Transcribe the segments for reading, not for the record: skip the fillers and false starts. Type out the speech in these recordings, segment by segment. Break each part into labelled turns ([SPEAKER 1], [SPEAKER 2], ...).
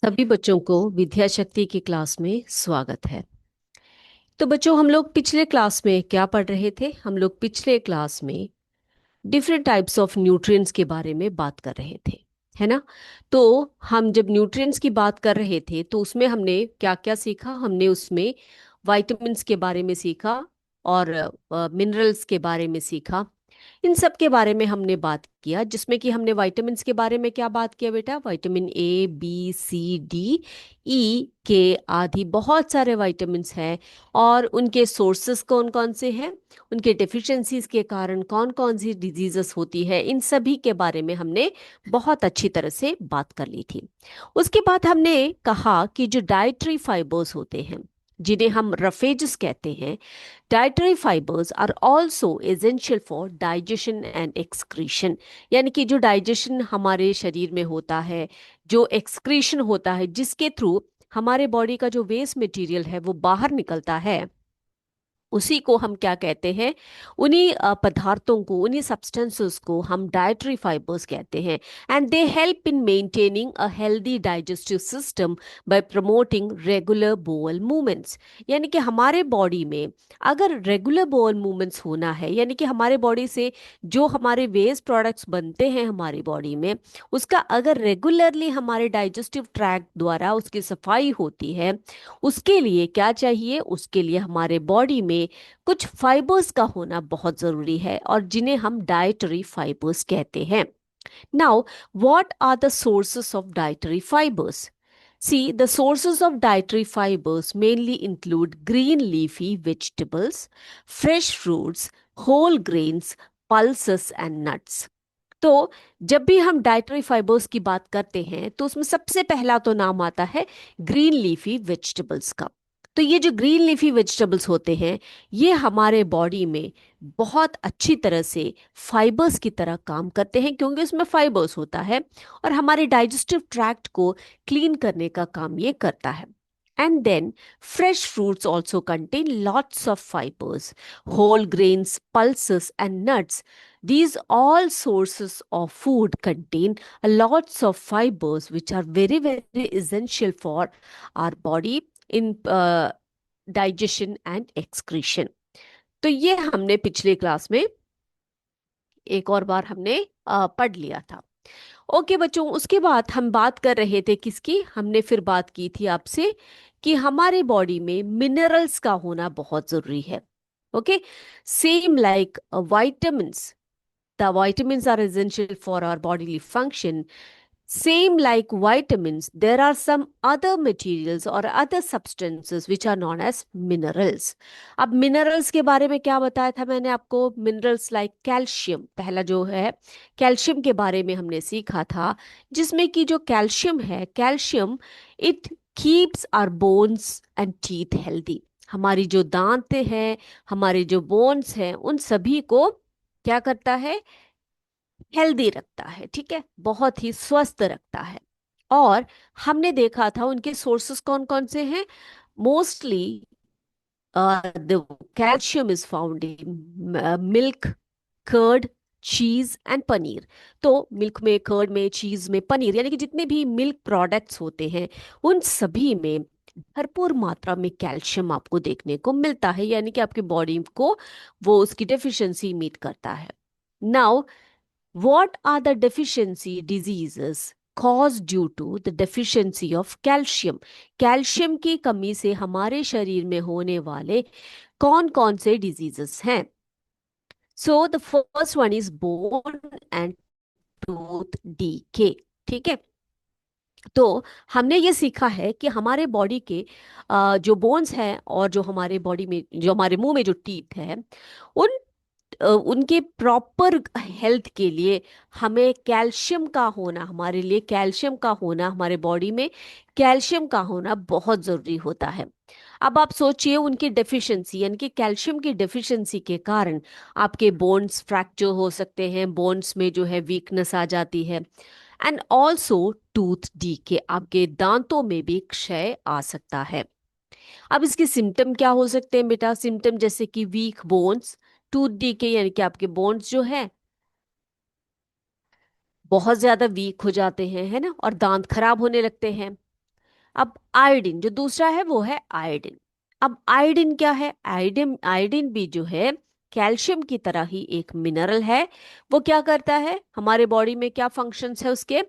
[SPEAKER 1] सभी बच्चों को विद्या शक्ति की क्लास में स्वागत है। तो बच्चों, हम लोग पिछले क्लास में क्या पढ़ रहे थे? हम लोग पिछले क्लास में डिफरेंट टाइप्स ऑफ न्यूट्रिएंट्स के बारे में बात कर रहे थे, है ना? तो हम जब न्यूट्रिएंट्स की बात कर रहे थे तो उसमें हमने क्या क्या सीखा? हमने उसमें वाइटामिन्स के बारे में सीखा और मिनरल्स के बारे में सीखा। इन सब के बारे में हमने बात किया, जिसमें कि हमने विटामिन्स के बारे में क्या बात किया बेटा? Vitamin A, B, C, D, E के आदि बहुत सारे विटामिन्स हैं और उनके सोर्सेस कौन कौन से हैं, उनके डेफिशिएंसीज के कारण कौन कौन सी डिजीजेस होती है, इन सभी के बारे में हमने बहुत अच्छी तरह से बात कर ली थी। उसके बाद हमने कहा कि जो डाइटरी फाइबर्स होते हैं, जिन्हें हम रफेजेस कहते हैं, dietary fibres are also essential for digestion and excretion. यानी कि जो डाइजेशन हमारे शरीर में होता है, जो एक्सक्रीशन होता है, जिसके थ्रू हमारे बॉडी का जो वेस्ट मटेरियल है वो बाहर निकलता है, उसी को हम क्या कहते हैं? उन्हीं पदार्थों को, उन्हीं सब्सटेंसेस को हम डाइटरी फाइबर्स कहते हैं। And they help in maintaining a healthy digestive system by promoting regular बोअल मूवमेंट्स। यानी कि हमारे बॉडी में अगर रेगुलर बोअल मूवमेंट्स होना है, यानी कि हमारे बॉडी से जो हमारे वेस्ट प्रोडक्ट्स बनते हैं हमारी बॉडी में, उसका अगर रेगुलरली हमारे डाइजेस्टिव ट्रैक्ट द्वारा उसकी सफाई होती है, उसके लिए क्या चाहिए? उसके लिए हमारे बॉडी में कुछ फाइबर्स का होना बहुत जरूरी है और जिन्हें हम डाइटरी फाइबर्स कहते हैं। Now, what are the sources of dietary fibres? See, the sources of dietary fibers mainly include green leafy vegetables, fresh fruits, whole grains, pulses and nuts. तो जब भी हम डाइटरी फाइबर्स की बात करते हैं तो उसमें सबसे पहला तो नाम आता है ग्रीन लीफी वेजिटेबल्स का। तो ये जो ग्रीन लीफी वेजिटेबल्स होते हैं, ये हमारे बॉडी में बहुत अच्छी तरह से फाइबर्स की तरह काम करते हैं, क्योंकि उसमें फाइबर्स होता है और हमारे डाइजेस्टिव ट्रैक्ट को क्लीन करने का काम ये करता है। And then fresh fruits also contain lots of fibers, whole grains, pulses, and nuts. These all sources of food contain a lots of fibers which are very, very essential for our body in digestion and excretion. तो ये हमने पिछले class में एक और बार हमने पढ़ लिया था। ओके बच्चों, उसके बाद हम बात कर रहे थे किसकी? हमने फिर बात की थी आपसे कि हमारे बॉडी में मिनरल्स का होना बहुत जरूरी है। Okay, same like vitamins. The vitamins are essential for our bodily function. Same like vitamins, there are some other materials or other substances which are known as minerals. अब minerals के बारे में क्या बताया था मैंने आपको? minerals like calcium, पहला जो है कैल्शियम के बारे में हमने सीखा था, जिसमें कि जो कैल्शियम है, calcium it keeps our bones and teeth healthy. हमारी जो दांत हैं, हमारे जो बोन्स हैं, उन सभी को क्या करता है? हेल्दी रखता है, ठीक है, बहुत ही स्वस्थ रखता है। और हमने देखा था उनके सोर्सेस कौन कौन से हैं। Mostly the calcium is found in milk, curd, cheese and paneer. तो मिल्क में, कर्ड में, चीज में, पनीर, यानी कि जितने भी मिल्क प्रोडक्ट्स होते हैं उन सभी में भरपूर मात्रा में कैल्शियम आपको देखने को मिलता है, यानी कि आपकी बॉडी को वो उसकी डेफिशिएंसी मीट करता है। Now, what are the deficiency diseases caused due to the deficiency of calcium? Calcium की कमी से हमारे शरीर में होने वाले कौन कौन से डिजीजेस हैं? So the first one is bone and tooth DK. ठीक है, तो हमने ये सीखा है कि हमारे बॉडी के जो बोन्स हैं और जो हमारे बॉडी में, जो हमारे मुंह में जो टीथ है, उन उनके प्रॉपर हेल्थ के लिए हमें कैल्शियम का होना, हमारे लिए कैल्शियम का होना, हमारे बॉडी में कैल्शियम का होना बहुत ज़रूरी होता है। अब आप सोचिए, उनकी डेफिशिएंसी यानी कि कैल्शियम की डेफिशिएंसी के कारण आपके बोन्स फ्रैक्चर हो सकते हैं, बोन्स में जो है वीकनेस आ जाती है। एंड ऑल्सो टूथ डीके, आपके दांतों में भी क्षय आ सकता है। अब इसके सिम्टम क्या हो सकते हैं बेटा? सिम्टम जैसे कि वीक बोन्स, टूथ डीके, यानी कि आपके बोन्स जो है बहुत ज्यादा वीक हो जाते हैं, है ना, और दांत खराब होने लगते हैं। अब आयोडीन जो दूसरा है वो है आयोडीन। अब आयोडीन क्या है? आयोडीन आयोडीन भी जो है कैल्शियम की तरह ही एक मिनरल है। वो क्या करता है हमारे बॉडी में, क्या फंक्शंस है उसके?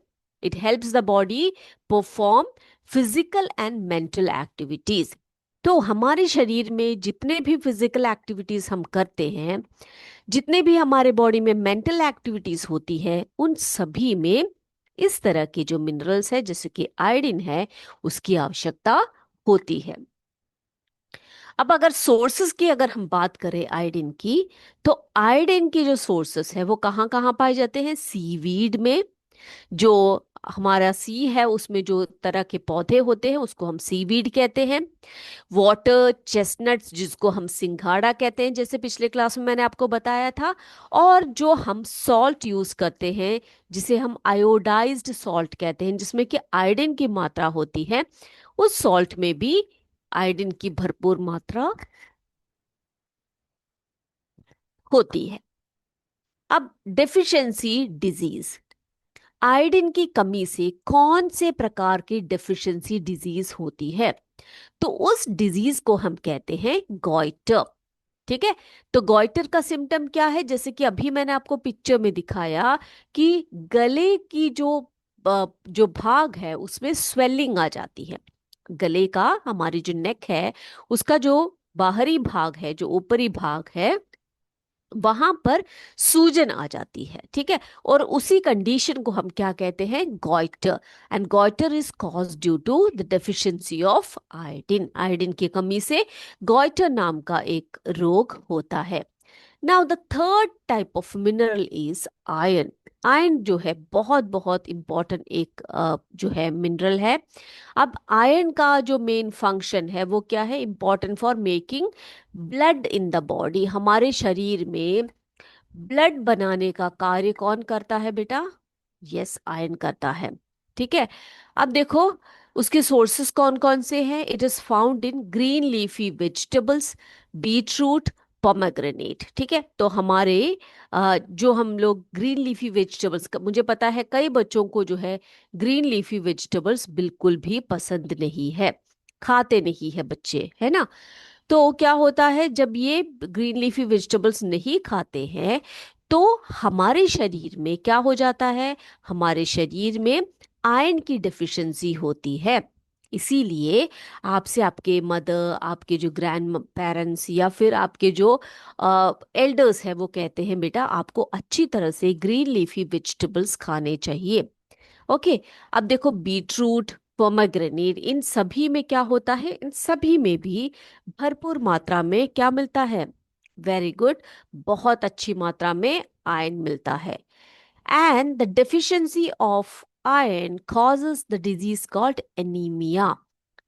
[SPEAKER 1] It helps the body perform physical and mental activities. तो हमारे शरीर में जितने भी फिजिकल एक्टिविटीज हम करते हैं, जितने भी हमारे बॉडी में मेंटल एक्टिविटीज होती है, उन सभी में इस तरह के जो मिनरल्स है जैसे कि आयोडीन है, उसकी आवश्यकता होती है। अब अगर सोर्सेस की अगर हम बात करें आयोडीन की, तो आयोडीन के जो सोर्सेस है वो कहाँ कहाँ पाए जाते हैं? सीवीड में। जो हमारा सी है उसमें जो तरह के पौधे होते हैं उसको हम सीवीड कहते हैं। वाटर चेस्टनट्स जिसको हम सिंघाड़ा कहते हैं, जैसे पिछले क्लास में मैंने आपको बताया था। और जो हम सॉल्ट यूज करते हैं जिसे हम आयोडाइज्ड सॉल्ट कहते हैं, जिसमें कि आयोडीन की मात्रा होती है, उस सॉल्ट में भी आयोडीन की भरपूर मात्रा होती है। अब डेफिशिएंसी डिजीज, आयोडीन की कमी से कौन से प्रकार की डेफिशिएंसी डिजीज होती है? तो उस डिजीज को हम कहते हैं गॉइटर। ठीक है। तो गॉइटर का सिम्टम क्या है? जैसे कि अभी मैंने आपको पिक्चर में दिखाया कि गले की जो भाग है उसमें स्वेलिंग आ जाती है। गले का, हमारी जो नेक है उसका जो बाहरी भाग है, जो ऊपरी भाग है, वहां पर सूजन आ जाती है। ठीक है। और उसी कंडीशन को हम क्या कहते हैं? Goitre. And goitre is cause due to the deficiency of iodine. Iodine की कमी से गॉइटर नाम का एक रोग होता है। Now the third type of mineral is iron. Iron जो है बहुत बहुत इंपॉर्टेंट एक जो है मिनरल है। अब आयरन का जो मेन फंक्शन है वो क्या है? Important for making blood in the body. हमारे शरीर में ब्लड बनाने का कार्य कौन करता है बेटा? यस, आयरन करता है। ठीक है। अब देखो उसके सोर्सेस कौन कौन से हैं। It is found in green leafy vegetables, beetroot, pomegranate. ठीक है। तो हमारे जो हम लोग ग्रीन लीफी वेजिटेबल्स, मुझे पता है कई बच्चों को जो है ग्रीन लीफी वेजिटेबल्स बिल्कुल भी पसंद नहीं है, खाते नहीं है बच्चे, है ना। तो क्या होता है जब ये ग्रीन लीफी वेजिटेबल्स नहीं खाते हैं, तो हमारे शरीर में क्या हो जाता है? हमारे शरीर में आयरन की डेफिशिएंसी होती है। इसीलिए आपसे आपके मदर, आपके जो ग्रैंड पेरेंट्स या फिर आपके जो एल्डर्स हैं वो कहते हैं बेटा आपको अच्छी तरह से ग्रीन लीफी वेजिटेबल्स खाने चाहिए। ओके। अब देखो बीटरूट, पोमेग्रेनेट, इन सभी में क्या होता है? इन सभी में भी भरपूर मात्रा में क्या मिलता है? वेरी गुड, बहुत अच्छी मात्रा में आयरन मिलता है। And the deficiency of iron causes the disease called anaemia.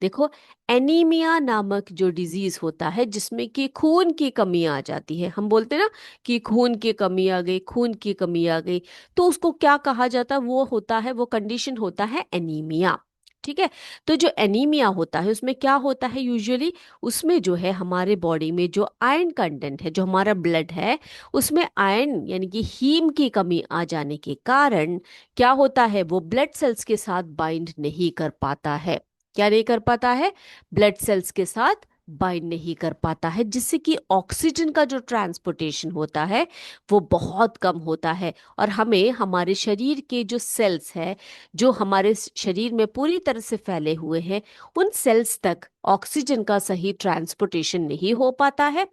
[SPEAKER 1] देखो, एनीमिया नामक जो डिजीज होता है जिसमें कि खून की कमी आ जाती है, हम बोलते हैं ना कि खून की कमी आ गई, खून की कमी आ गई, तो उसको क्या कहा जाता है? वो होता है, वो कंडीशन होता है एनीमिया। ठीक है। तो जो एनीमिया होता है उसमें क्या होता है यूजुअली? उसमें जो है हमारे बॉडी में जो आयरन कंटेंट है, जो हमारा ब्लड है, उसमें आयरन यानी कि हीम की कमी आ जाने के कारण क्या होता है? वो ब्लड सेल्स के साथ बाइंड नहीं कर पाता है। क्या नहीं कर पाता है? ब्लड सेल्स के साथ बाइंड नहीं कर पाता है, जिससे कि ऑक्सीजन का जो ट्रांसपोर्टेशन होता है वो बहुत कम होता है। और हमें हमारे शरीर के जो सेल्स है, जो हमारे शरीर में पूरी तरह से फैले हुए हैं, उन सेल्स तक ऑक्सीजन का सही ट्रांसपोर्टेशन नहीं हो पाता है।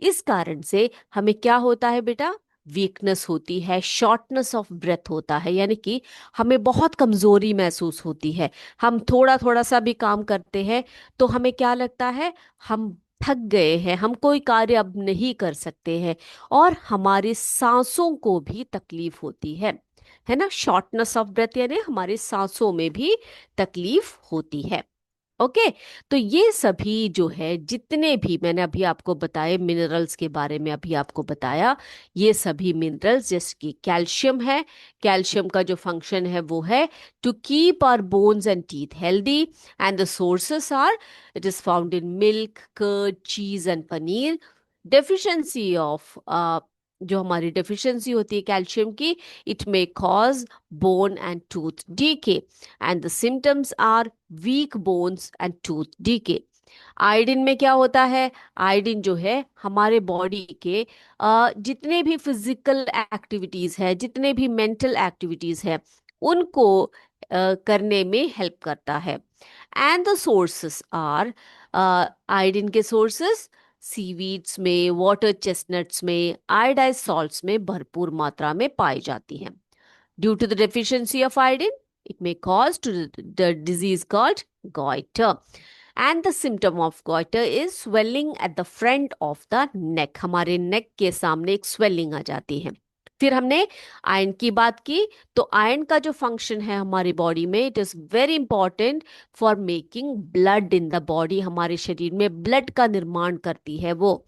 [SPEAKER 1] इस कारण से हमें क्या होता है बेटा? वीकनेस होती है, शॉर्टनेस ऑफ ब्रेथ होता है, यानी कि हमें बहुत कमजोरी महसूस होती है। हम थोड़ा थोड़ा सा भी काम करते हैं तो हमें क्या लगता है? हम थक गए हैं, हम कोई कार्य अब नहीं कर सकते हैं। और हमारी सांसों को भी तकलीफ होती है ना। शॉर्टनेस ऑफ ब्रेथ यानी हमारी सांसों में भी तकलीफ होती है। ओके। तो ये सभी जो है जितने भी मैंने अभी आपको बताए मिनरल्स के बारे में अभी आपको बताया, ये सभी मिनरल्स जैसे कि कैल्शियम है, कैल्शियम का जो फंक्शन है वो है to keep our bones and teeth healthy. And the sources are, it is found in milk, curd, cheese and paneer. Deficiency of जो हमारी डेफिशिएंसी होती है कैल्शियम की, it may cause bone and tooth decay, and the symptoms are weak bones and tooth decay. Iodine में क्या होता है? Iodine जो है हमारे बॉडी के जितने भी फिजिकल एक्टिविटीज है, जितने भी मेंटल एक्टिविटीज है, उनको करने में हेल्प करता है। And the sources are, iodine के सोर्सेस सीवीड्स में, वाटर चेस्टनट्स में, आयोडाइज सॉल्ट्स में भरपूर मात्रा में पाई जाती हैं। Due to the deficiency of iodine, it may cause to the disease called goiter, and the symptom of goiter is swelling at the front of the neck। हमारे नेक के सामने एक स्वेलिंग आ जाती है। फिर हमने आयरन की बात की, तो आयरन का जो फंक्शन है हमारी बॉडी में, it is very important for making blood in the body. हमारे शरीर में ब्लड का निर्माण करती है, वो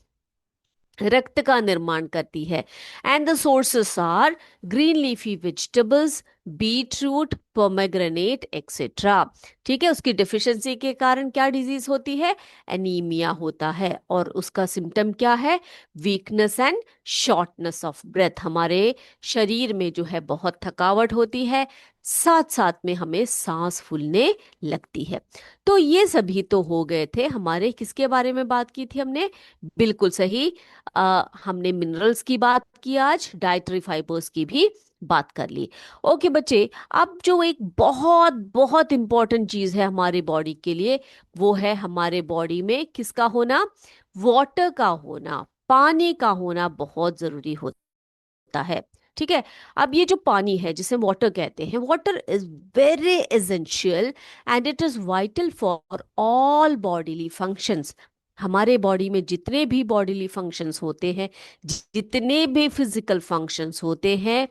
[SPEAKER 1] रक्त का निर्माण करती है। And the sources are green leafy vegetables, beet root, pomegranate etcetera. ठीक है, उसकी डिफिशियंसी के कारण क्या डिजीज होती है? एनीमिया होता है। और उसका सिम्टम क्या है? Weakness and shortness of breath. हमारे शरीर में जो है बहुत थकावट होती है, साथ साथ में हमें सांस फूलने लगती है। तो ये सभी तो हो गए थे हमारे, किसके बारे में बात की थी हमने? बिल्कुल सही, हमने मिनरल्स की बात की, आज डाइटरी फाइबर्स की भी बात कर ली। ओके बच्चे, अब जो एक बहुत बहुत इंपॉर्टेंट चीज है हमारे बॉडी के लिए, वो है हमारे बॉडी में किसका होना? वाटर का होना, पानी का होना बहुत जरूरी होता है। ठीक है, अब ये जो पानी है जिसे वाटर कहते हैं, water is very essential and it is vital for all bodily functions. हमारे बॉडी में जितने भी बॉडीली फंक्शंस होते हैं, जितने भी फिजिकल फंक्शंस होते हैं,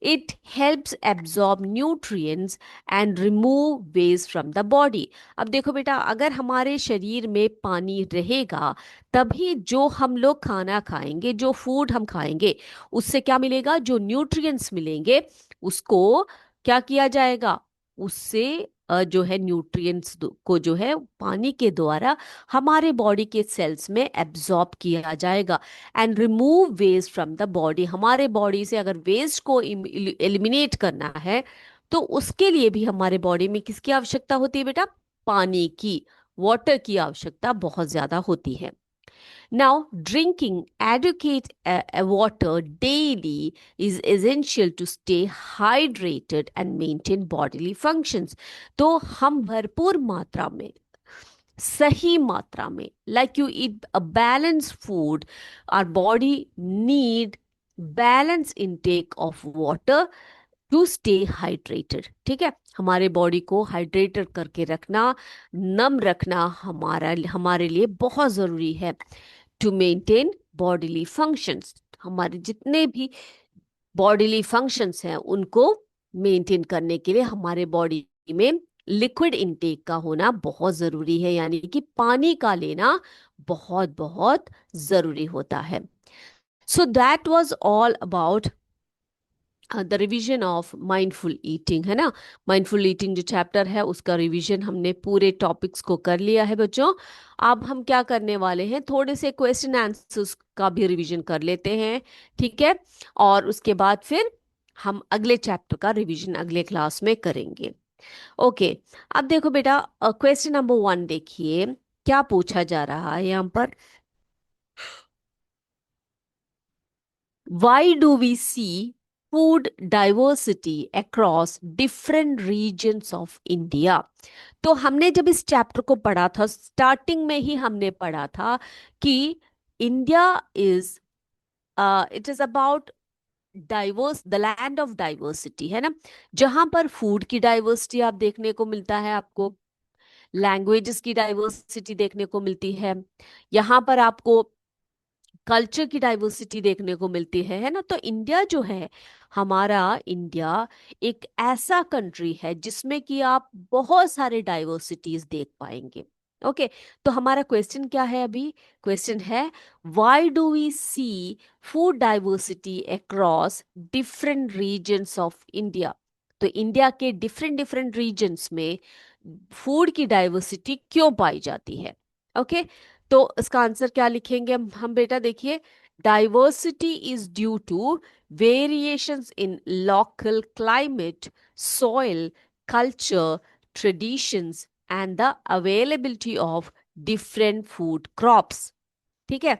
[SPEAKER 1] it helps absorb nutrients and remove waste from the body. अब देखो बेटा, अगर हमारे शरीर में पानी रहेगा, तभी जो हम लोग खाना खाएंगे, जो फूड हम खाएंगे, उससे क्या मिलेगा? जो न्यूट्रिएंट्स मिलेंगे, उसको क्या किया जाएगा? उससे जो है न्यूट्रिएंट्स को जो है पानी के द्वारा हमारे बॉडी के सेल्स में एब्जॉर्ब किया जाएगा। And remove waste from the body. हमारे बॉडी से अगर वेस्ट को एलिमिनेट करना है, तो उसके लिए भी हमारे बॉडी में किसकी आवश्यकता होती है बेटा? पानी की, वाटर की आवश्यकता बहुत ज्यादा होती है। Now, drinking adequate water daily is essential to stay hydrated and maintain bodily functions। तो हम भरपूर मात्रा में, सही मात्रा में, like you eat a balanced food, our body need balanced intake of water to stay hydrated. ठीक है, हमारे बॉडी को हाइड्रेटेड करके रखना, नम रखना हमारा हमारे लिए बहुत जरूरी है। टू मेंटेन बॉडीली फंक्शंस, हमारे जितने भी बॉडीली फंक्शंस हैं उनको मेंटेन करने के लिए हमारे बॉडी में लिक्विड इनटेक का होना बहुत जरूरी है, यानी कि पानी का लेना बहुत बहुत जरूरी होता है। So that was all about the revision of mindful eating, है ना। माइंडफुल ईटिंग जो चैप्टर है उसका रिवीजन हमने पूरे टॉपिक्स को कर लिया है बच्चों। अब हम क्या करने वाले हैं, थोड़े से क्वेश्चन आंसर्स का भी रिवीजन कर लेते हैं। ठीक है, और उसके बाद फिर हम अगले चैप्टर का रिवीजन अगले क्लास में करेंगे। ओके, अब देखो बेटा, क्वेश्चन नंबर 1 देखिए क्या पूछा जा रहा है यहाँ पर। Why do we see food diversity across different regions of India? तो हमने जब इस चैप्टर को पढ़ा था, स्टार्टिंग में ही हमने पढ़ा था कि India is, it is about diverse, the land of diversity, है ना। जहां पर फूड की डाइवर्सिटी आप देखने को मिलता है, आपको लैंग्वेजेस की डाइवर्सिटी देखने को मिलती है, यहाँ पर आपको कल्चर की डाइवर्सिटी देखने को मिलती है ना। तो इंडिया जो है, हमारा इंडिया एक ऐसा कंट्री है जिसमें कि आप बहुत सारे डाइवर्सिटीज देख पाएंगे। ओके, तो हमारा क्वेश्चन क्या है अभी? क्वेश्चन है, why do we see food diversity across different regions of India? तो इंडिया के डिफरेंट डिफरेंट रीजन्स में फूड की डाइवर्सिटी क्यों पाई जाती है? ओके, तो इसका आंसर क्या लिखेंगे हम बेटा? देखिए, Diversity is due to variations in local climate, soil, culture, traditions, and the availability of different food crops. ठीक है,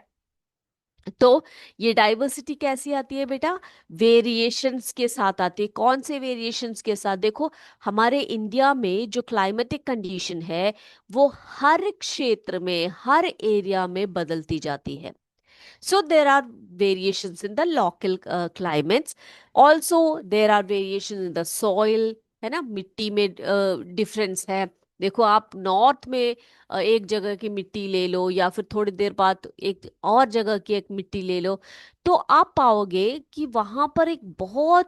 [SPEAKER 1] तो ये डाइवर्सिटी कैसी आती है बेटा? वेरिएशंस के साथ आती है। कौन से वेरिएशंस के साथ? देखो, हमारे इंडिया में जो क्लाइमेटिक कंडीशन है वो हर क्षेत्र में, हर एरिया में बदलती जाती है। So there are variations in the local climates. Also there are variations in the soil, है ना, मिट्टी में डिफरेंस है। देखो, आप नॉर्थ में एक जगह की मिट्टी ले लो, या फिर थोड़ी देर बाद एक और जगह की एक मिट्टी ले लो, तो आप पाओगे कि वहां पर एक बहुत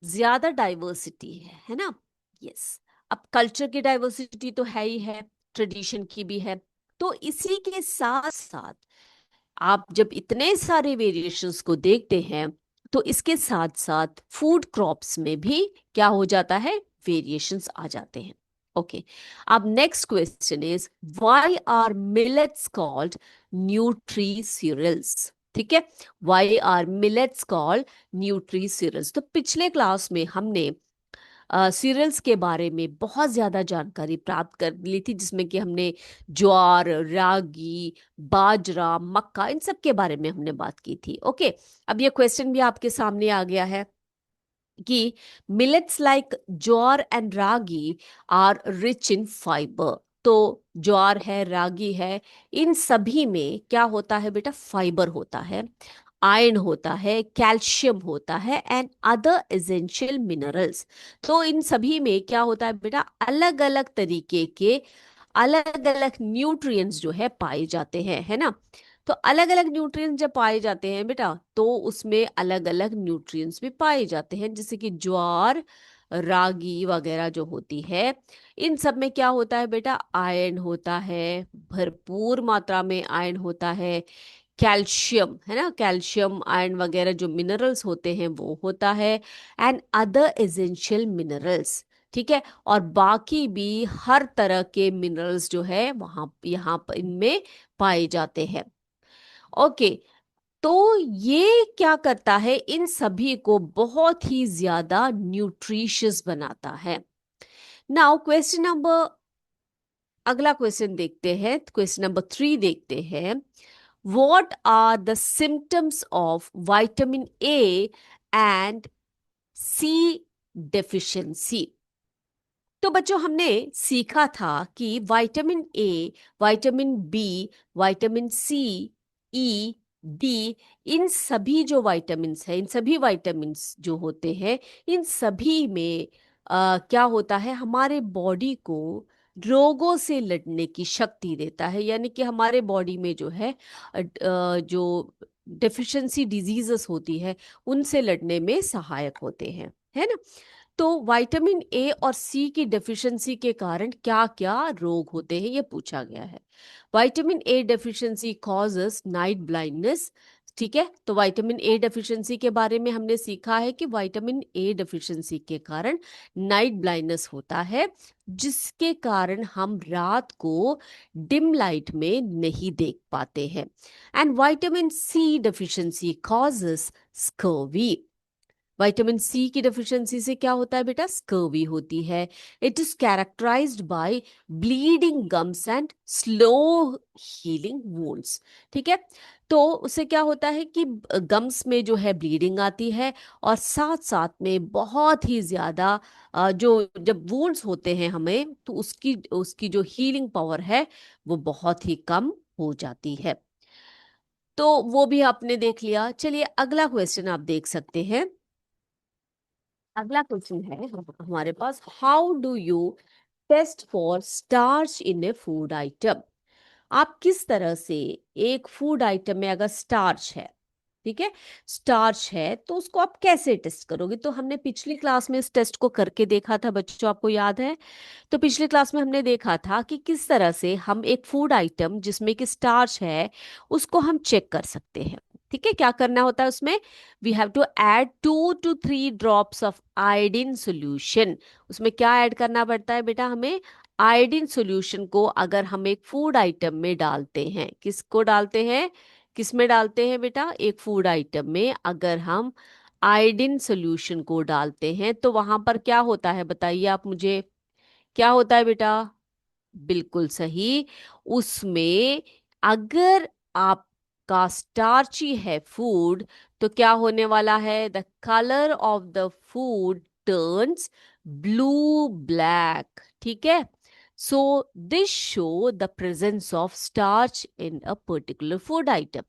[SPEAKER 1] ज्यादा डाइवर्सिटी है ना। यस। अब कल्चर की डाइवर्सिटी तो है ही है, ट्रेडिशन की भी है। तो इसी के साथ साथ आप जब इतने सारे वेरिएशंस को देखते हैं, तो इसके साथ साथ फूड क्रॉप्स में भी क्या हो जाता है? वेरिएशंस आ जाते हैं। ओके, अब next question is, why are millets called nutri cereals? ठीक है, why are millets called nutri cereals? तो पिछले क्लास में हमने सीरियल्स के बारे में बहुत ज़्यादा जानकारी प्राप्त कर ली थी, जिसमें कि हमने ज्वार, रागी, बाजरा, मक्का, इन सब के बारे में हमने बात की थी। ओके, अब ये क्वेश्चन भी आपके सामने आ गया है कि millets like jowar and ragi are rich in fibre. तो ज्वार है, रागी है, इन सभी में क्या होता है बेटा? फाइबर होता है, आयरन होता है, कैल्शियम होता है, एंड अदर एसेंशियल मिनरल्स। तो इन सभी में क्या होता है बेटा? अलग अलग तरीके के अलग अलग न्यूट्रिएंट्स जो है पाए जाते हैं, है ना। तो अलग अलग न्यूट्रिएंट्स जब पाए जाते हैं बेटा, तो उसमें अलग अलग न्यूट्रिएंट्स भी पाए जाते हैं, जैसे कि ज्वार, रागी वगैरह जो होती है, इन सब में क्या होता है बेटा? आयरन होता है, भरपूर मात्रा में आयरन होता है, कैल्शियम, है ना, कैल्शियम, आयरन वगैरह जो मिनरल्स होते हैं वो होता है, एंड अदर एसेंशियल मिनरल्स। ठीक है, और बाकी भी हर तरह के मिनरल्स जो है वहां यहाँ पर इनमें पाए जाते हैं। ओके, तो ये क्या करता है? इन सभी को बहुत ही ज्यादा न्यूट्रिशियस बनाता है। नाउ क्वेश्चन नंबर, अगला क्वेश्चन देखते हैं, क्वेश्चन नंबर 3 देखते हैं। What are the symptoms of vitamin A and C deficiency? तो बच्चों, हमने सीखा था कि vitamin A, vitamin B, vitamin C, E, D, इन सभी जो विटामिन्स हैं, इन सभी विटामिन्स जो होते हैं, इन सभी में क्या होता है? हमारे बॉडी को रोगों से लड़ने की शक्ति देता है, यानी कि हमारे बॉडी में जो है जो डेफिशिएंसी डिजीजेस होती है उनसे लड़ने में सहायक होते हैं, है ना। तो विटामिन ए और सी की डेफिशिएंसी के कारण क्या क्या रोग होते हैं, ये पूछा गया है। Vitamin A deficiency causes night blindness. ठीक है, तो विटामिन ए डेफिशिएंसी के बारे में हमने सीखा है कि विटामिन ए डेफिशिएंसी के कारण नाइट ब्लाइंडनेस होता है, जिसके कारण हम रात को डिम लाइट में नहीं देख पाते हैं। And vitamin C deficiency causes scurvy. Vitamin C की डेफिशिएंसी से क्या होता है बेटा? स्कर्वी होती है। It is characterised by bleeding gums and slow healing wounds. ठीक है, तो उससे क्या होता है कि गम्स में जो है ब्लीडिंग आती है, और साथ साथ में बहुत ही ज्यादा जो जब वुंड्स होते हैं हमें, तो उसकी उसकी जो हीलिंग पावर है वो बहुत ही कम हो जाती है। तो वो भी आपने देख लिया। चलिए, अगला क्वेश्चन आप देख सकते हैं। अगला क्वेश्चन है हमारे पास, how do you test for starch in a food item? आप किस तरह से एक फूड आइटम में अगर स्टार्च है, ठीक है, स्टार्च है, तो उसको आप कैसे टेस्ट करोगे? तो हमने पिछली क्लास में इस टेस्ट को करके देखा था बच्चों, आपको याद है? तो पिछली क्लास में हमने देखा था कि किस तरह से हम एक फूड आइटम जिसमें कि स्टार्च है उसको हम चेक कर सकते हैं। ठीक है, क्या करना होता है उसमें? We have to add 2 to 3 drops of iodine solution. उसमें क्या ऐड करना पड़ता है बेटा हमें? आयोडीन सॉल्यूशन को अगर हम एक फूड आइटम में डालते हैं, किसको डालते हैं, किस में डालते हैं बेटा, एक फूड आइटम में अगर हम आयोडीन सॉल्यूशन को डालते हैं तो वहां पर क्या होता है, बताइए आप मुझे, क्या होता है बेटा। बिल्कुल सही। उसमें अगर आपका स्टार्ची है फूड, तो क्या होने वाला है, the colour of the food turns blue black. ठीक है। So this show the presence of starch in a particular food item.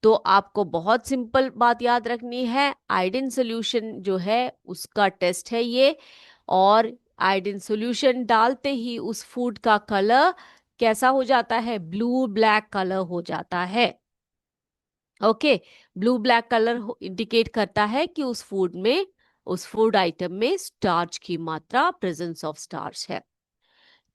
[SPEAKER 1] तो आपको बहुत सिंपल बात याद रखनी है, आयोडीन सॉल्यूशन जो है उसका टेस्ट है ये। और आयोडीन सॉल्यूशन डालते ही उस फूड का कलर कैसा हो जाता है, ब्लू ब्लैक कलर हो जाता है। Okay. Blue black colour indicate करता है कि उस फूड में, उस फूड आइटम में स्टार्च की मात्रा, प्रेजेंस ऑफ स्टार्च है।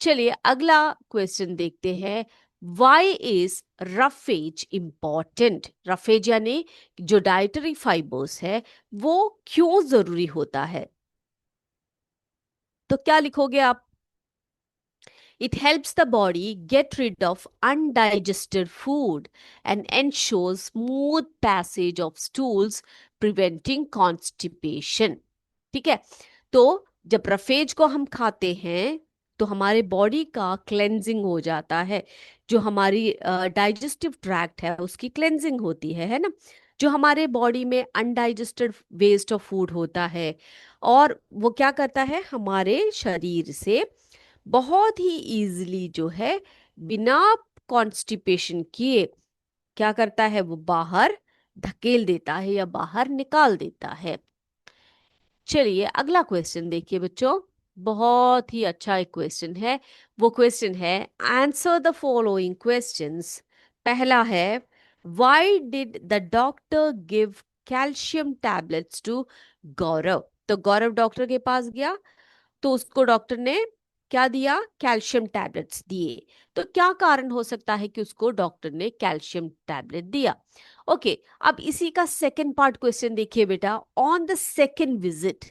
[SPEAKER 1] चलिए अगला क्वेश्चन देखते हैं। Why is roughage important. Roughage यानी जो डाइटरी फाइबर्स है वो क्यों जरूरी होता है, तो क्या लिखोगे आप। It helps the body get rid of undigested food and ensures smooth passage of stools, preventing constipation. ठीक है। तो जब रफेज को हम खाते हैं तो हमारे बॉडी का क्लेंजिंग हो जाता है, जो हमारी डाइजेस्टिव ट्रैक्ट है उसकी क्लेंजिंग होती है ना। जो हमारे बॉडी में अनडाइजेस्टेड वेस्ट ऑफ फूड होता है, और वो क्या करता है, हमारे शरीर से बहुत ही इजीली जो है, बिना कॉन्स्टिपेशन किए क्या करता है, वो बाहर धकेल देता है या बाहर निकाल देता है। चलिए अगला क्वेश्चन देखिए बच्चों, बहुत ही अच्छा एक क्वेश्चन है। वो क्वेश्चन है, आंसर द फॉलोइंग क्वेश्चंस। पहला है, why did the doctor give calcium tablets to Gaurav. तो गौरव डॉक्टर के पास गया तो उसको डॉक्टर ने क्या दिया, कैल्शियम टैबलेट्स दिए। तो क्या कारण हो सकता है कि उसको डॉक्टर ने कैल्शियम टैबलेट दिया। ओके। अब इसी का सेकंड पार्ट क्वेश्चन देखिए बेटा। ऑन द सेकंड विजिट,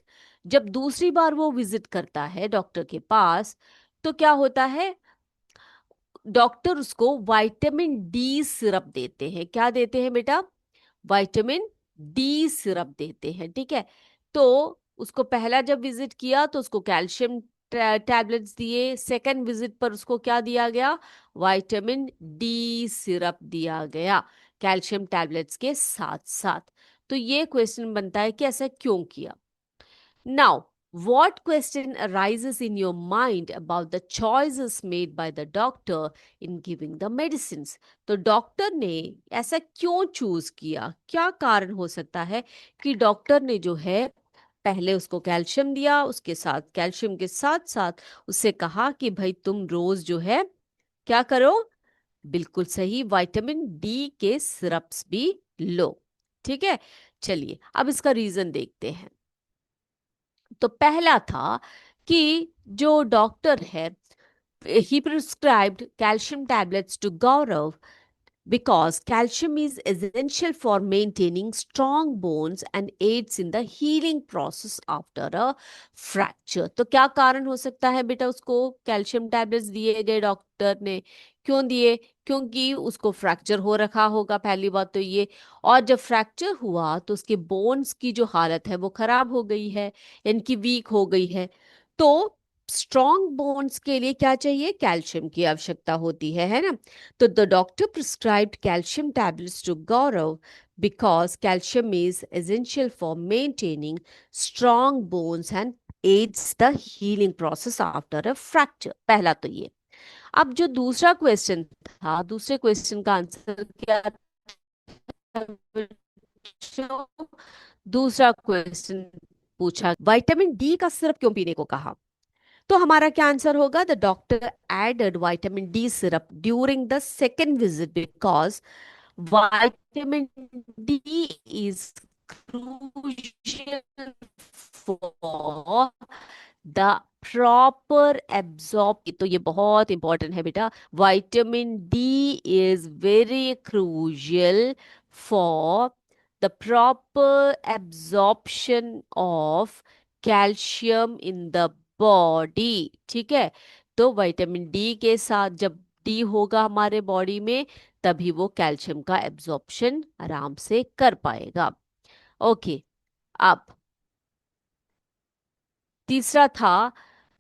[SPEAKER 1] जब दूसरी बार वो विजिट करता है डॉक्टर के पास, तो क्या होता है, डॉक्टर उसको विटामिन डी सिरप देते हैं। क्या देते हैं बेटा, विटामिन डी सिरप देते हैं। ठीक है। तो उसको पहला जब विजिट किया तो उसको कैल्शियम टैबलेट्स दिए, सेकंड विजिट पर उसको क्या दिया गया, विटामिन डी सिरप दिया गया कैल्शियम टैबलेट्स के साथ साथ। तो ये क्वेश्चन बनता है कि ऐसा क्यों किया। Now, what question arises in your mind about the choices made by the doctor in giving the medicines? तो डॉक्टर ने ऐसा क्यों चूज किया, क्या कारण हो सकता है कि डॉक्टर ने जो है पहले उसको कैल्शियम दिया, उसके साथ कैल्शियम के साथ साथ उससे कहा कि भाई तुम रोज जो है क्या करो, बिल्कुल सही, विटामिन डी के सिरप्स भी लो। ठीक है। चलिए अब इसका रीजन देखते हैं। तो पहला था कि जो डॉक्टर है, he prescribed calcium tablets to Gaurav because calcium is essential for maintaining strong bones and aids in the healing process after a fracture। तो क्या कारण हो सकता है बेटा, उसको कैल्शियम टैबलेट्स दिए गए डॉक्टर ने, क्यों दिए, क्योंकि उसको फ्रैक्चर हो रखा होगा, पहली बात तो ये। और जब फ्रैक्चर हुआ तो उसके बोन्स की जो हालत है वो खराब हो गई है, इनकी वीक हो गई है। तो स्ट्रॉन्ग बोन्स के लिए क्या चाहिए, कैल्शियम की आवश्यकता होती है ना। तो the doctor prescribed calcium tablets to Gaurav because calcium is essential for maintaining strong bones and aids the healing process after a fracture. पहला तो ये। अब जो दूसरा क्वेश्चन था, दूसरे क्वेश्चन का आंसर क्या था बच्चों? दूसरा क्वेश्चन पूछा, विटामिन डी का सिरप क्यों पीने को कहा। तो हमारा क्या आंसर होगा, the doctor added vitamin D syrup during the second visit because vitamin D is crucial for the proper absorb। तो ये बहुत इंपॉर्टेंट है बेटा, vitamin D is very crucial for the proper absorption of calcium in the body. ठीक है। तो vitamin D के साथ जब डी होगा हमारे बॉडी में, तभी वो कैल्शियम का एब्जॉर्प्शन आराम से कर पाएगा। ओके, अब तीसरा था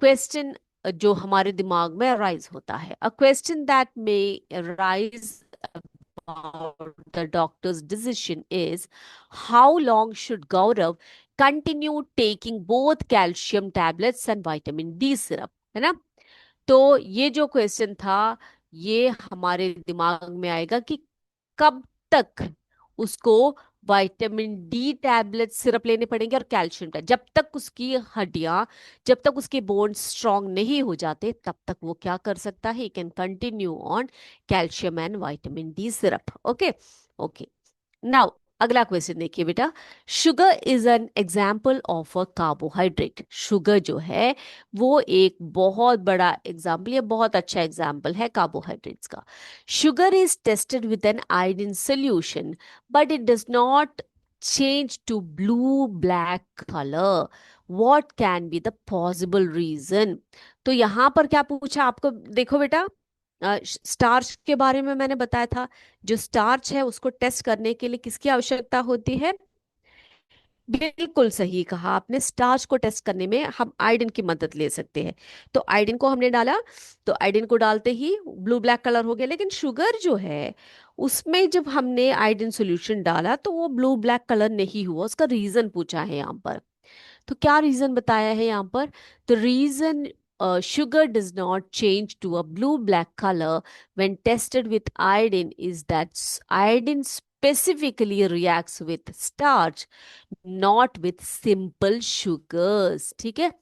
[SPEAKER 1] क्वेश्चन जो हमारे दिमाग में अराइज होता है। A question that may arise about the doctor's decision is how long should Gaurav continue taking both calcium tablets and vitamin D syrup, है ना। तो ये जो क्वेश्चन था, ये हमारे दिमाग में आएगा कि कब तक उसको विटामिन डी टैबलेट सिरप लेने पड़ेंगे और कैल्शियम टैबलेट, जब तक उसकी हड्डियां, जब तक उसके बोन्स स्ट्रांग नहीं हो जाते, तब तक वो क्या कर सकता है, he can continue on calcium and vitamin D syrup. Okay. Okay, now अगला क्वेश्चन देखिए बेटा। Sugar is an example of a carbohydrate. Sugar जो है वो एक बहुत बड़ा एग्जाम्पल, ये बहुत अच्छा एग्जाम्पल है कार्बोहाइड्रेट्स का। Sugar is tested with an iodine solution but it does not change to blue black color. What can be the possible reason? तो यहां पर क्या पूछा आपको, देखो बेटा, स्टार्च के बारे में मैंने बताया था। जो स्टार्च है उसको टेस्ट करने के लिए किसकी आवश्यकता होती है? बिल्कुल सही कहा आपने, स्टार्च को टेस्ट करने में हम आयोडीन की मदद ले सकते हैं। तो आयोडीन को हमने डाला, तो आयोडीन को डालते ही ब्लू ब्लैक कलर हो गया। लेकिन शुगर जो है उसमें जब हमने आयोडीन सॉल्यूशन डाला तो वो ब्लू ब्लैक कलर नहीं हुआ। उसका रीजन पूछा है यहाँ पर। तो क्या रीजन बताया है यहाँ पर? The reason sugar does not change to a blue black color when tested with iodine is that iodine specifically reacts with starch, not with simple sugars. ठीक है,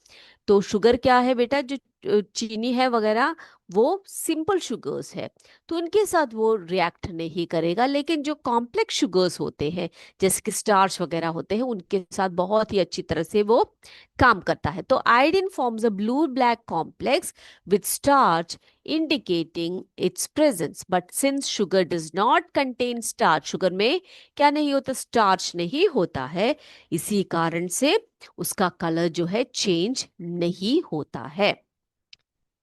[SPEAKER 1] तो शुगर क्या है बेटा, जो चीनी है वगैरह, वो सिंपल शुगर्स है, तो उनके साथ वो रिएक्ट नहीं करेगा। लेकिन जो कॉम्प्लेक्स शुगर्स होते हैं, जैसे कि स्टार्च वगैरह होते हैं, उनके साथ बहुत ही अच्छी तरह से वो काम करता है। तो iodine forms a blue black complex with starch indicating its presence, but since sugar does not contain starch, sugar में क्या नहीं होता, स्टार्च नहीं होता है, इसी कारण से उसका कलर जो है चेंज नहीं होता है।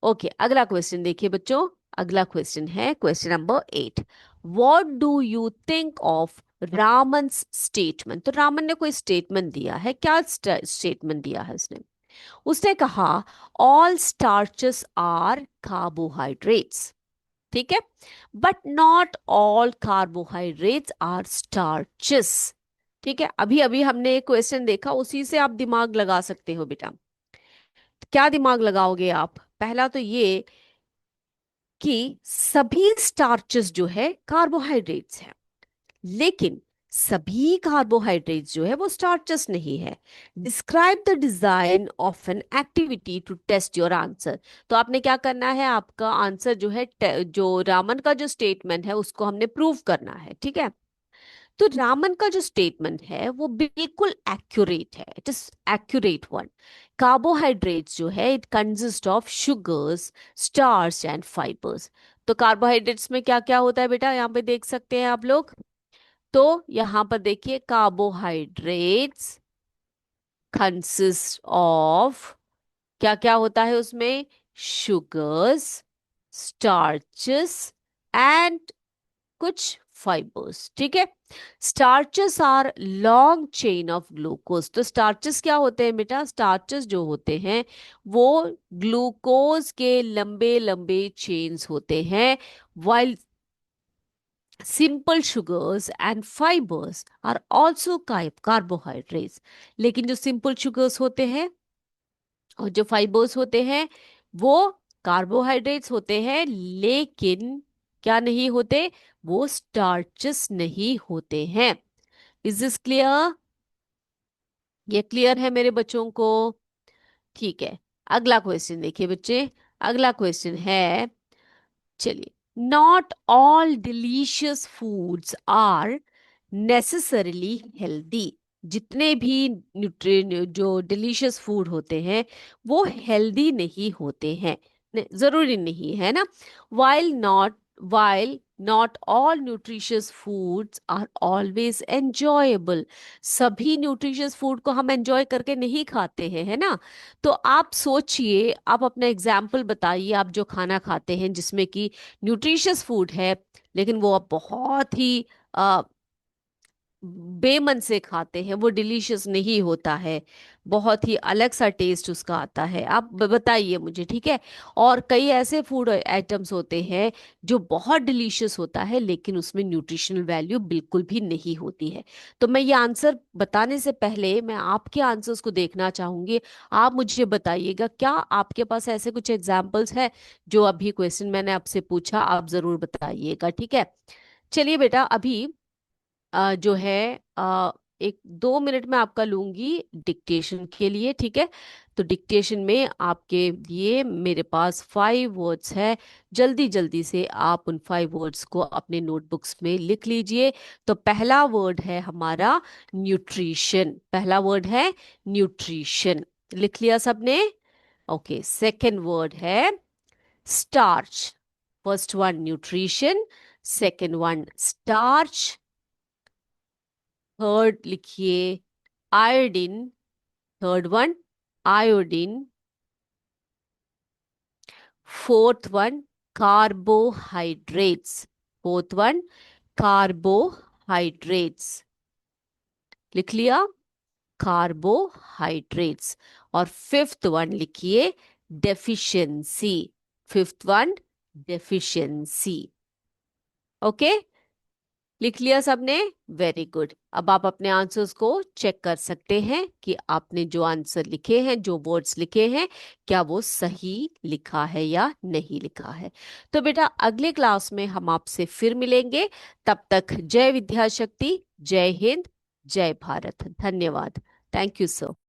[SPEAKER 1] ओके, अगला क्वेश्चन देखिए बच्चों। अगला क्वेश्चन है question number 8। What do you think of Raman statement? तो रामन ने कोई स्टेटमेंट दिया है, क्या स्टेटमेंट दिया है उसने? उसने कहा ऑल स्टार्चेस आर कार्बोहाइड्रेट्स, ठीक है, but not all carbohydrates are starches. ठीक है, अभी अभी हमने एक क्वेश्चन देखा, उसी से आप दिमाग लगा सकते हो बेटा। क्या दिमाग लगाओगे आप? पहला तो ये कि सभी स्टार्चेस जो है कार्बोहाइड्रेट्स हैं, लेकिन सभी कार्बोहाइड्रेट्स जो है वो स्टार्चेस नहीं है। Describe the design of an activity to test your answer. तो आपने क्या करना है, आपका आंसर जो है, जो रामन का जो स्टेटमेंट है उसको हमने प्रूव करना है। ठीक है, तो रामन का जो स्टेटमेंट है वो बिल्कुल एक्यूरेट है, it is accurate one. Carbohydrates जो है it consist of sugars, starch and fibres. तो कार्बोहाइड्रेट्स में क्या क्या होता है बेटा, यहाँ पे देख सकते हैं आप लोग। तो यहां पर देखिए, कार्बोहाइड्रेट्स कंसिस्ट ऑफ, क्या क्या होता है उसमें, शुगर्स, स्टार्चेस एंड कुछ फाइबर्स। ठीक है, starches are long chain of glucose. तो स्टार्चेस क्या होते हैं बेटा, स्टार्चेस जो होते हैं वो ग्लूकोज के लंबे लंबे चेन्स होते हैं, while simple sugars and fibres are also carbohydrates. लेकिन जो सिंपल शुगर्स होते हैं और जो फाइबर्स होते हैं वो कार्बोहाइड्रेट्स होते हैं, लेकिन क्या नहीं होते, वो स्टार्चेस नहीं होते हैं। Is this clear? ये क्लियर है मेरे बच्चों को? ठीक है, अगला क्वेश्चन देखिए बच्चे। अगला क्वेश्चन है, चलिए, not all delicious foods are necessarily healthy. जितने भी न्यूट्रिय जो डिलीशियस फूड होते हैं वो हेल्दी नहीं होते हैं, जरूरी नहीं है ना। While not while not all nutritious foods are always enjoyable. सभी न्यूट्रिशियस फूड को हम एंजॉय करके नहीं खाते हैं, है ना? तो आप सोचिए, आप अपना एग्जाम्पल बताइए, आप जो खाना खाते हैं जिसमें कि न्यूट्रिशियस फूड है, लेकिन वो आप बहुत ही बेमन से खाते हैं, वो डिलीशियस नहीं होता है, बहुत ही अलग सा टेस्ट उसका आता है। आप बताइए मुझे, ठीक है? और कई ऐसे फूड आइटम्स होते हैं जो बहुत डिलीशियस होता है, लेकिन उसमें न्यूट्रिशनल वैल्यू बिल्कुल भी नहीं होती है। तो मैं ये आंसर बताने से पहले मैं आपके आंसर्स को देखना चाहूंगी। आप मुझे बताइएगा, क्या आपके पास ऐसे कुछ एग्जाम्पल्स है? जो अभी क्वेश्चन मैंने आपसे पूछा, आप जरूर बताइएगा, ठीक है? चलिए बेटा, अभी जो है एक 2 मिनट में आपका लूंगी डिक्टेशन के लिए, ठीक है? तो डिक्टेशन में आपके लिए मेरे पास 5 वर्ड्स है। जल्दी जल्दी से आप उन 5 वर्ड्स को अपने नोटबुक्स में लिख लीजिए। तो पहला वर्ड है हमारा न्यूट्रिशन। पहला वर्ड है न्यूट्रिशन। लिख लिया सबने? ओके, सेकंड वर्ड है starch. First one nutrition, second one starch. Third लिखिए iodine. Third one iodine. Fourth one carbohydrates. Fourth one carbohydrates. लिख लिया? कार्बोहाइड्रेट्स। और फिफ्थ वन लिखिए deficiency. Fifth one deficiency. Okay, लिख लिया सबने? Very good. अब आप अपने आंसर्स को चेक कर सकते हैं कि आपने जो आंसर लिखे हैं, जो वर्ड्स लिखे हैं, क्या वो सही लिखा है या नहीं लिखा है। तो बेटा, अगले क्लास में हम आपसे फिर मिलेंगे। तब तक जय विद्याशक्ति, जय हिंद, जय भारत। धन्यवाद। Thank you sir.